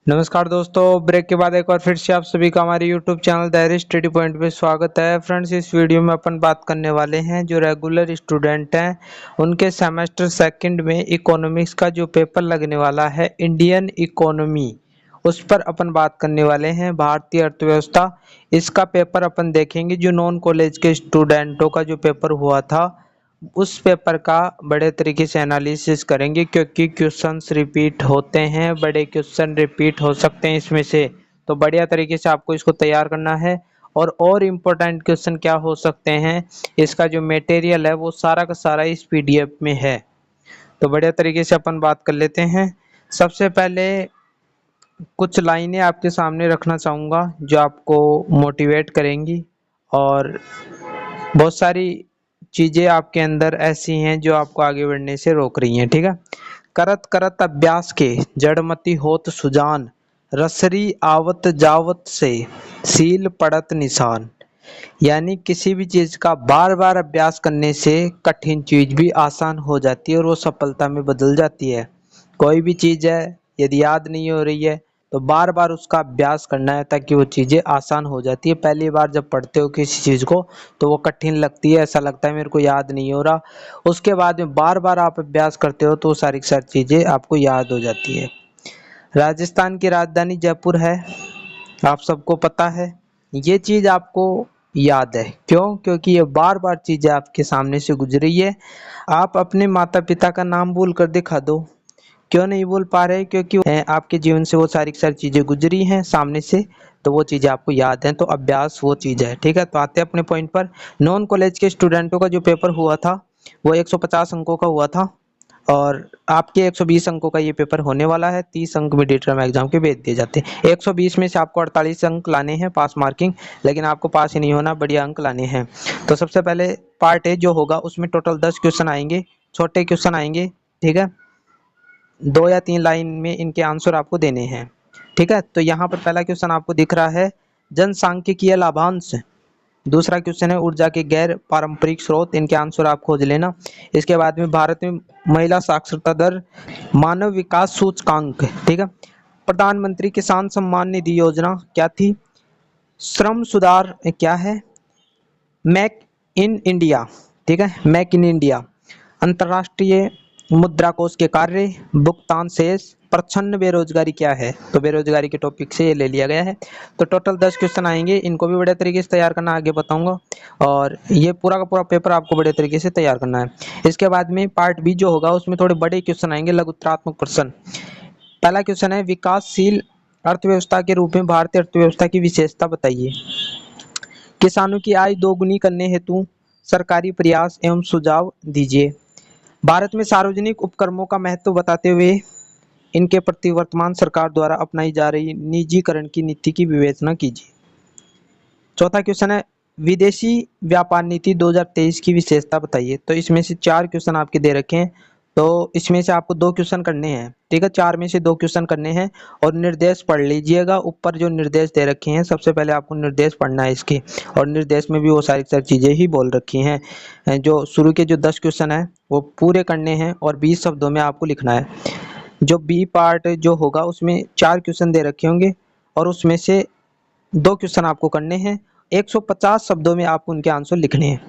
नमस्कार दोस्तों, ब्रेक के बाद एक बार फिर से आप सभी का हमारे YouTube channel diary study point पे स्वागत है। फ्रेंड्स, इस वीडियो में अपन बात करने वाले हैं जो रेगुलर स्टूडेंट हैं उनके सेमेस्टर सेकंड में इकोनॉमिक्स का जो पेपर लगने वाला है, इंडियन इकोनॉमी, उस पर अपन बात करने वाले हैं। भारतीय अर्थव्यवस्था, इसका पेपर अपन देखेंगे। जो नॉन कॉलेज के स्टूडेंटों का जो पेपर हुआ था उस पेपर का बड़े तरीके से एनालिसिस करेंगे, क्योंकि क्वेश्चंस रिपीट होते हैं, बड़े क्वेश्चन रिपीट हो सकते हैं इसमें से। तो बढ़िया तरीके से आपको इसको तैयार करना है। और इम्पोर्टेंट क्वेश्चन क्या हो सकते हैं, इसका जो मटेरियल है वो सारा का सारा इस पीडीएफ में है। तो बढ़िया तरीके से अपन बात कर लेते हैं। सबसे पहले कुछ लाइनें आपके सामने रखना चाहूँगा जो आपको मोटिवेट करेंगी, और बहुत सारी चीजें आपके अंदर ऐसी हैं जो आपको आगे बढ़ने से रोक रही हैं। ठीक है। करत करत अभ्यास के जड़मति होत सुजान, रसरी आवत जावत से सील पड़त निशान। यानी किसी भी चीज का बार बार अभ्यास करने से कठिन चीज भी आसान हो जाती है और वो सफलता में बदल जाती है। कोई भी चीज है, यदि याद नहीं हो रही है तो बार बार उसका अभ्यास करना है ताकि वो चीजें आसान हो जाती है। पहली बार जब पढ़ते हो किसी चीज को तो वो कठिन लगती है, ऐसा लगता है मेरे को याद नहीं हो रहा। उसके बाद में बार बार आप अभ्यास करते हो तो सारी की सारी चीजें आपको याद हो जाती है। राजस्थान की राजधानी जयपुर है, आप सबको पता है। ये चीज आपको याद है, क्यों? क्योंकि ये बार बार चीजें आपके सामने से गुजरी है। आप अपने माता पिता का नाम भूल कर दिखा दो, क्यों नहीं बोल पा रहे? क्योंकि आपके जीवन से वो सारी की सारी चीजें गुजरी हैं सामने से, तो वो चीजें आपको याद हैं। तो अभ्यास वो चीज है। ठीक है, तो आते हैं अपने पॉइंट पर। नॉन कॉलेज के स्टूडेंटों का जो पेपर हुआ था वो 150 अंकों का हुआ था, और आपके 120 अंकों का ये पेपर होने वाला है। 30 अंक मिड टर्म एग्जाम के भेज दिए जाते हैं। 120 में से आपको 48 अंक लाने हैं पास मार्किंग, लेकिन आपको पास ही नहीं होना, बढ़िया अंक लाने हैं। तो सबसे पहले पार्ट ए जो होगा उसमें टोटल 10 क्वेश्चन आएंगे, छोटे क्वेश्चन आएंगे। ठीक है, 2 या 3 लाइन में इनके आंसर आपको देने हैं। ठीक है, तो यहाँ पर पहला क्वेश्चन आपको दिख रहा है, जनसांख्यिकीय लाभांश। दूसरा क्वेश्चन है ऊर्जा के गैर पारंपरिक स्रोत, इनके आंसर आप खोज लेना। इसके बाद में भारत में महिला साक्षरता दर, मानव विकास सूचकांक। ठीक है, प्रधानमंत्री किसान सम्मान निधि योजना क्या थी, श्रम सुधार क्या है, मेक इन इंडिया। ठीक है, मेक इन इंडिया, अंतर्राष्ट्रीय मुद्रा कोष के कार्य, भुगतान शेष, प्रच्छन्न बेरोजगारी क्या है। तो बेरोजगारी के टॉपिक से ये ले लिया गया है। तो टोटल 10 क्वेश्चन आएंगे, इनको भी बड़े तरीके से तैयार करना, आगे बताऊंगा। और ये पूरा का पूरा पेपर आपको बड़े तरीके से तैयार करना है। इसके बाद में पार्ट बी जो होगा उसमें थोड़े बड़े क्वेश्चन आएंगे, लघुत्तरात्मक प्रश्न। पहला क्वेश्चन है, विकासशील अर्थव्यवस्था के रूप में भारतीय अर्थव्यवस्था की विशेषता बताइए। किसानों की आय दोगुनी करने हेतु सरकारी प्रयास एवं सुझाव दीजिए। भारत में सार्वजनिक उपक्रमों का महत्व बताते हुए इनके प्रति वर्तमान सरकार द्वारा अपनाई जा रही निजीकरण की नीति की विवेचना कीजिए। चौथा क्वेश्चन है, विदेशी व्यापार नीति 2023 की विशेषता बताइए। तो इसमें से 4 क्वेश्चन आपके दे रखे हैं, तो इसमें से आपको 2 क्वेश्चन करने हैं। ठीक है, 4 में से 2 क्वेश्चन करने हैं। और निर्देश पढ़ लीजिएगा, ऊपर जो निर्देश दे रखे हैं सबसे पहले आपको निर्देश पढ़ना है इसके, और निर्देश में भी वो सारी सारी चीजें ही बोल रखी हैं। जो शुरू के जो 10 क्वेश्चन है वो पूरे करने हैं और 20 शब्दों में आपको लिखना है। जो बी पार्ट जो होगा उसमें 4 क्वेश्चन दे रखे होंगे और उसमें से 2 क्वेश्चन आपको करने हैं। 150 शब्दों में आपको उनके आंसर लिखने हैं।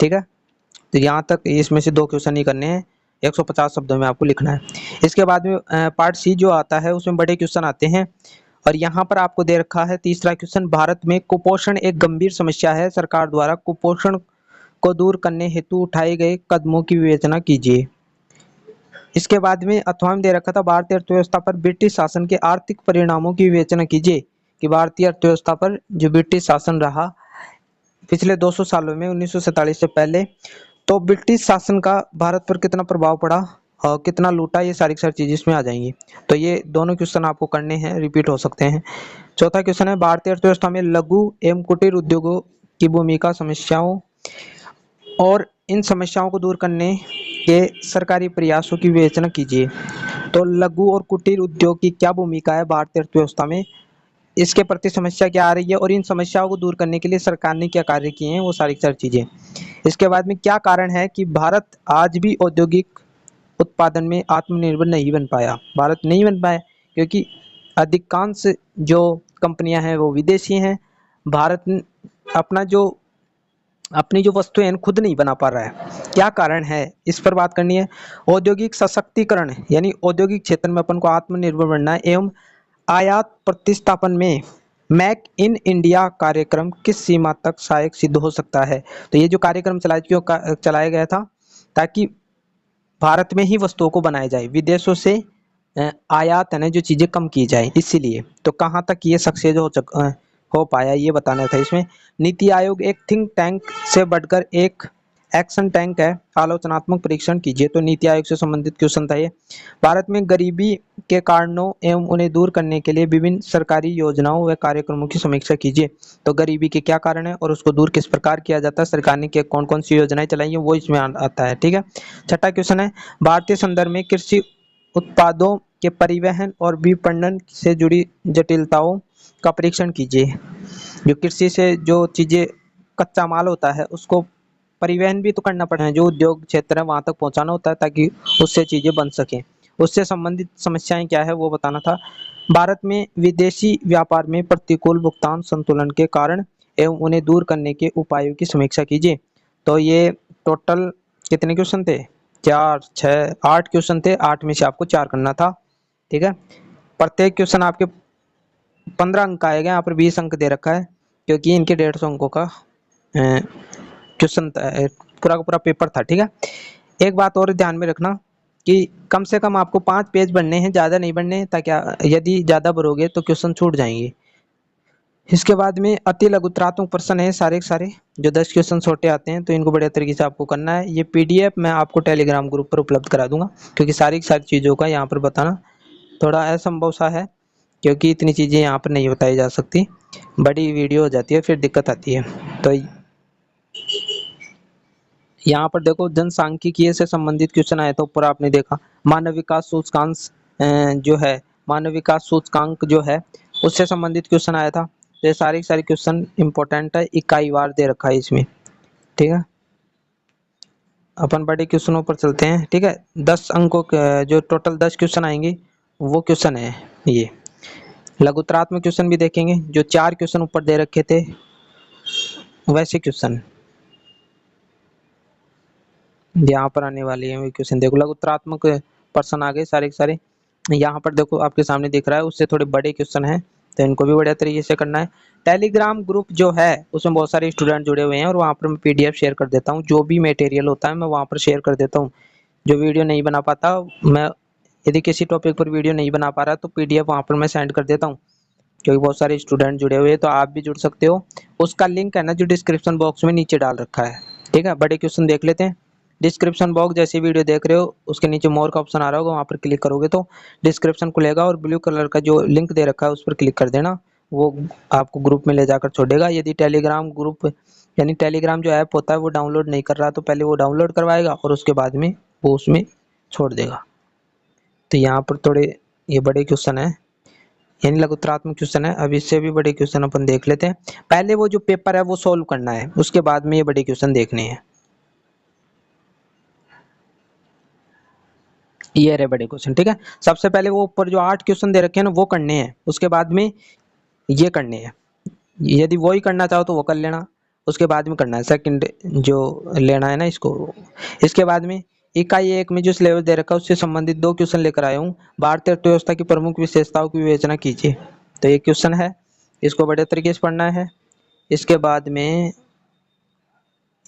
ठीक है, तो यहाँ तक इसमें से 2 क्वेश्चन ही करने हैं, 150 शब्दों में आपको लिखना है। इसके बाद में पार्ट सी जो आता है उसमें बड़े क्वेश्चन आते हैं, और यहाँ पर आपको दे रखा है तीसरा क्वेश्चन, भारत में कुपोषण एक गंभीर समस्या है, सरकार द्वारा कुपोषण को दूर करने हेतु उठाए गए कदमों की विवेचना कीजिए। इसके बाद में अथवा में दे रखा था, भारतीय अर्थव्यवस्था पर ब्रिटिश शासन के आर्थिक परिणामों की विवेचना कीजिए। कि भारतीय अर्थव्यवस्था पर जो ब्रिटिश शासन रहा पिछले 200 सालों में 1947 से पहले, तो ब्रिटिश शासन का भारत पर कितना प्रभाव पड़ा और कितना लूटा, ये सारी चीजें इसमें आ जाएंगी। तो ये दोनों क्वेश्चन आपको करने हैं, रिपीट हो सकते हैं। चौथा क्वेश्चन है, भारतीय अर्थव्यवस्था में लघु एवं कुटीर उद्योगों की भूमिका, समस्याओं और इन समस्याओं को दूर करने के सरकारी प्रयासों की विवेचना कीजिए। तो लघु और कुटीर उद्योग की क्या भूमिका है भारतीय अर्थव्यवस्था में, इसके प्रति समस्या क्या आ रही है और इन समस्याओं को दूर करने के लिए सरकार ने क्या कार्य किए हैं, वो सारी चीजें। इसके बाद में क्या कारण है कि भारत आज भी औद्योगिक उत्पादन में आत्मनिर्भर नहीं बन पाया। भारत नहीं बन पाया क्योंकि अधिकांश जो कंपनियां हैं वो विदेशी हैं। भारत अपना जो अपनी जो वस्तुएं हैं खुद नहीं बना पा रहा है, क्या कारण है इस पर बात करनी है। औद्योगिक सशक्तिकरण यानी औद्योगिक क्षेत्र में अपन को आत्मनिर्भर बनना है एवं आयात प्रतिस्थापन में मेक इन इंडिया कार्यक्रम किस सीमा तक सहायक सिद्ध हो सकता है। तो ये जो कार्यक्रम चलाया गया था ताकि भारत में ही वस्तुओं को बनाया जाए, विदेशों से आयात है ना जो चीजें कम की जाए, इसीलिए तो कहाँ तक ये सक्सेस हो पाया ये बताना था इसमें। नीति आयोग एक थिंक टैंक से बढ़कर एक एक्शन टैंक है, आलोचनात्मक परीक्षण कीजिए। तो नीति आयोग से संबंधित क्वेश्चन था ये। भारत में गरीबी के कारणों एवं उन्हें दूर करने के लिए विभिन्न सरकारी योजनाओं व कार्यक्रमों की समीक्षा कीजिए। तो गरीबी के क्या कारण है और उसको दूर किस प्रकार किया जाता है, सरकार ने कौन कौन सी योजनाएं चलाई है वो इसमें आता है। ठीक है, छठा क्वेश्चन है भारतीय संदर्भ में कृषि उत्पादों के परिवहन और विपणन से जुड़ी जटिलताओं का परीक्षण कीजिए। जो कृषि से जो चीजें कच्चा माल होता है उसको परिवहन भी तो करना पड़ता है, जो उद्योग क्षेत्र है वहां तक पहुंचाना होता है ताकि उससे चीजें बन सकें, उससे संबंधित समस्याएं क्या है वो बताना था। भारत में विदेशी व्यापार में प्रतिकूल भुगतान संतुलन के कारण एवं उन्हें दूर करने के उपायों की समीक्षा कीजिए। तो ये टोटल कितने क्वेश्चन थे, 4 6 8 क्वेश्चन थे, 8 में से आपको 4 करना था। ठीक है, प्रत्येक क्वेश्चन आपके 15 अंक आएगा, यहाँ पर 20 अंक दे रखा है क्योंकि इनके 150 अंकों का क्वेश्चन पूरा का पूरा पेपर था। ठीक है, एक बात और ध्यान में रखना कि कम से कम आपको 5 पेज बनने हैं, ज़्यादा नहीं बनने हैं, ताकि यदि ज़्यादा भरोगे तो क्वेश्चन छूट जाएंगे। इसके बाद में अति लघुत्रात्मक प्रश्न है सारे के सारे, जो 10 क्वेश्चन छोटे आते हैं, तो इनको बढ़िया तरीके से आपको करना है। ये पीडीएफ मैं आपको टेलीग्राम ग्रुप पर उपलब्ध करा दूंगा क्योंकि सारी की सारी चीज़ों का यहाँ पर बताना थोड़ा असंभव सा है क्योंकि इतनी चीज़ें यहाँ पर नहीं बताई जा सकती, बड़ी वीडियो हो जाती है फिर दिक्कत आती है। तो यहाँ पर देखो जनसांख्यिकीय से संबंधित क्वेश्चन आया था ऊपर आपने देखा, मानव विकास सूचकांक जो है, मानव विकास सूचकांक जो है उससे संबंधित क्वेश्चन आया था। तो ये सारे क्वेश्चन इंपॉर्टेंट है, इकाई वार दे रखा है इसमें। ठीक है, अपन बड़े क्वेश्चनों पर चलते हैं। ठीक है, 10 अंकों जो टोटल 10 क्वेश्चन आएंगे वो क्वेश्चन है ये। लघुत्रात्मक क्वेश्चन भी देखेंगे, जो 4 क्वेश्चन ऊपर दे रखे थे वैसे क्वेश्चन यहाँ पर आने वाली है। क्वेश्चन देखो, लघुत्रात्मक प्रश्न आ गए सारे के सारे, यहाँ पर देखो आपके सामने दिख रहा है, उससे थोड़े बड़े क्वेश्चन हैं तो इनको भी बढ़िया तरीके से करना है। टेलीग्राम ग्रुप जो है उसमें बहुत सारे स्टूडेंट जुड़े हुए हैं और वहाँ पर मैं पीडीएफ शेयर कर देता हूँ, जो भी मटेरियल होता है मैं वहाँ पर शेयर कर देता हूँ। जो वीडियो नहीं बना पाता मैं, यदि किसी टॉपिक पर वीडियो नहीं बना पा रहा तो पीडीएफ वहाँ पर मैं सेंड कर देता हूँ क्योंकि बहुत सारे स्टूडेंट जुड़े हुए हैं, तो आप भी जुड़ सकते हो। उसका लिंक है ना जो डिस्क्रिप्शन बॉक्स में नीचे डाल रखा है। ठीक है, बड़े क्वेश्चन देख लेते हैं। डिस्क्रिप्शन बॉक्स जैसे वीडियो देख रहे हो उसके नीचे मोर का ऑप्शन आ रहा होगा, वहाँ पर क्लिक करोगे तो डिस्क्रिप्शन खुलेगा और ब्लू कलर का जो लिंक दे रखा है उस पर क्लिक कर देना, वो आपको ग्रुप में ले जाकर छोड़ेगा। यदि टेलीग्राम ग्रुप यानी टेलीग्राम जो ऐप होता है वो डाउनलोड नहीं कर रहा तो पहले वो डाउनलोड करवाएगा और उसके बाद में वो उसमें छोड़ देगा। तो यहाँ पर थोड़े ये बड़े क्वेश्चन है यानी लघुत्रात्मक क्वेश्चन है। अब इससे भी बड़े क्वेश्चन अपन देख लेते हैं। पहले वो जो पेपर है वो सॉल्व करना है, उसके बाद में ये बड़े क्वेश्चन देखने हैं। ये रहे बड़े क्वेश्चन। ठीक है, सबसे पहले वो ऊपर जो 8 क्वेश्चन दे रखे हैं ना वो करने हैं, उसके बाद में ये करने हैं। यदि वो ही करना चाहो तो वो कर लेना, उसके बाद में करना है सेकंड जो लेना है ना इसको। इसके बाद में इकाई 1 में जो सिलेबस दे रखा है उससे संबंधित 2 क्वेश्चन लेकर आया हूँ। भारतीय अर्थव्यवस्था की प्रमुख विशेषताओं की विवेचना कीजिए। तो ये क्वेश्चन है, इसको बड़े तरीके से पढ़ना है। इसके बाद में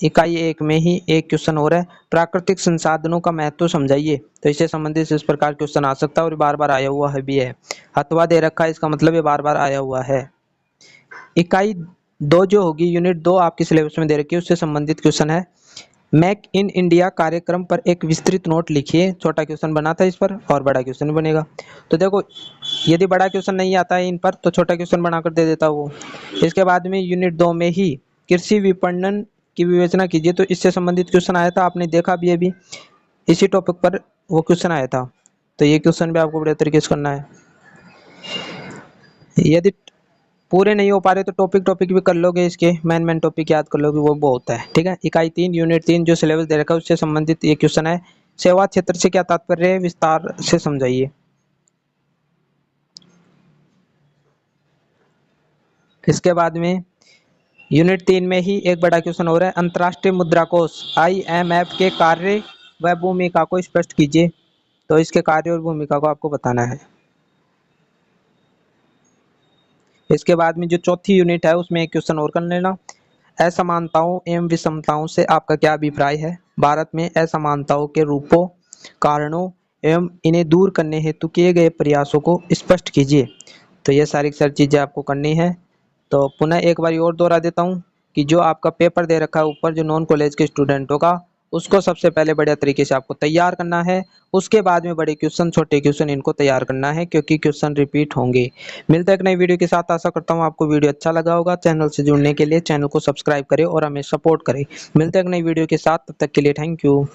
इकाई 1 में ही एक क्वेश्चन हो रहा है, प्राकृतिक संसाधनों का महत्व समझाइए। तो इससे संबंधित इस प्रकार क्वेश्चन आ सकता है और बार बार आया हुआ है भी है। हथवा दे रखा है, इसका मतलब ये बार बार आया हुआ है। इकाई 2 जो होगी, यूनिट 2 आपके सिलेबस में दे रखी है, उससे संबंधित क्वेश्चन है, मेक इन इंडिया कार्यक्रम पर एक विस्तृत नोट लिखिए। छोटा क्वेश्चन बना था इस पर और बड़ा क्वेश्चन बनेगा। तो देखो यदि बड़ा क्वेश्चन नहीं आता है इन पर तो छोटा क्वेश्चन बनाकर दे देता वो। इसके बाद में यूनिट 2 में ही कृषि विपणन की विवेचना कीजिए। तो इससे संबंधित क्वेश्चन आया था, आपने देखा भी अभी इसी टॉपिक पर वो क्वेश्चन आया था। तो ये क्वेश्चन भी आपको बड़े तरीके से करना है। यदि पूरे नहीं हो पा रहे तो टॉपिक टॉपिक भी कर लोगे, इसके मेन टॉपिक याद कर लोगे, वो बहुत है। ठीक है, इकाई 3 यूनिट 3 जो सिलेबस दे रखा है उससे संबंधित ये क्वेश्चन है, सेवा क्षेत्र से क्या तात्पर्य है, विस्तार से समझाइए। इसके बाद में यूनिट 3 में ही एक बड़ा क्वेश्चन हो रहा है, अंतर्राष्ट्रीय मुद्रा कोष IMF के कार्य व भूमिका को स्पष्ट कीजिए। तो इसके कार्य और भूमिका को आपको बताना है। इसके बाद में जो चौथी यूनिट है उसमें एक क्वेश्चन और कर लेना, असमानताओं एवं विषमताओं से आपका क्या अभिप्राय है। भारत में असमानताओं के रूपों, कारणों एवं इन्हें दूर करने हेतु किए गए प्रयासों को स्पष्ट कीजिए। तो ये सारी चीजें आपको करनी है। तो पुनः एक बार और दोहरा देता हूँ कि जो आपका पेपर दे रखा है ऊपर, जो नॉन कॉलेज के स्टूडेंट होगा उसको सबसे पहले बढ़िया तरीके से आपको तैयार करना है। उसके बाद में बड़े क्वेश्चन, छोटे क्वेश्चन इनको तैयार करना है, क्योंकि क्वेश्चन रिपीट होंगे। मिलता है एक नई वीडियो के साथ। आशा करता हूँ आपको वीडियो अच्छा लगा होगा। चैनल से जुड़ने के लिए चैनल को सब्सक्राइब करें और हमें सपोर्ट करें। मिलते हैं एक नई वीडियो के साथ, तब तक के लिए थैंक यू।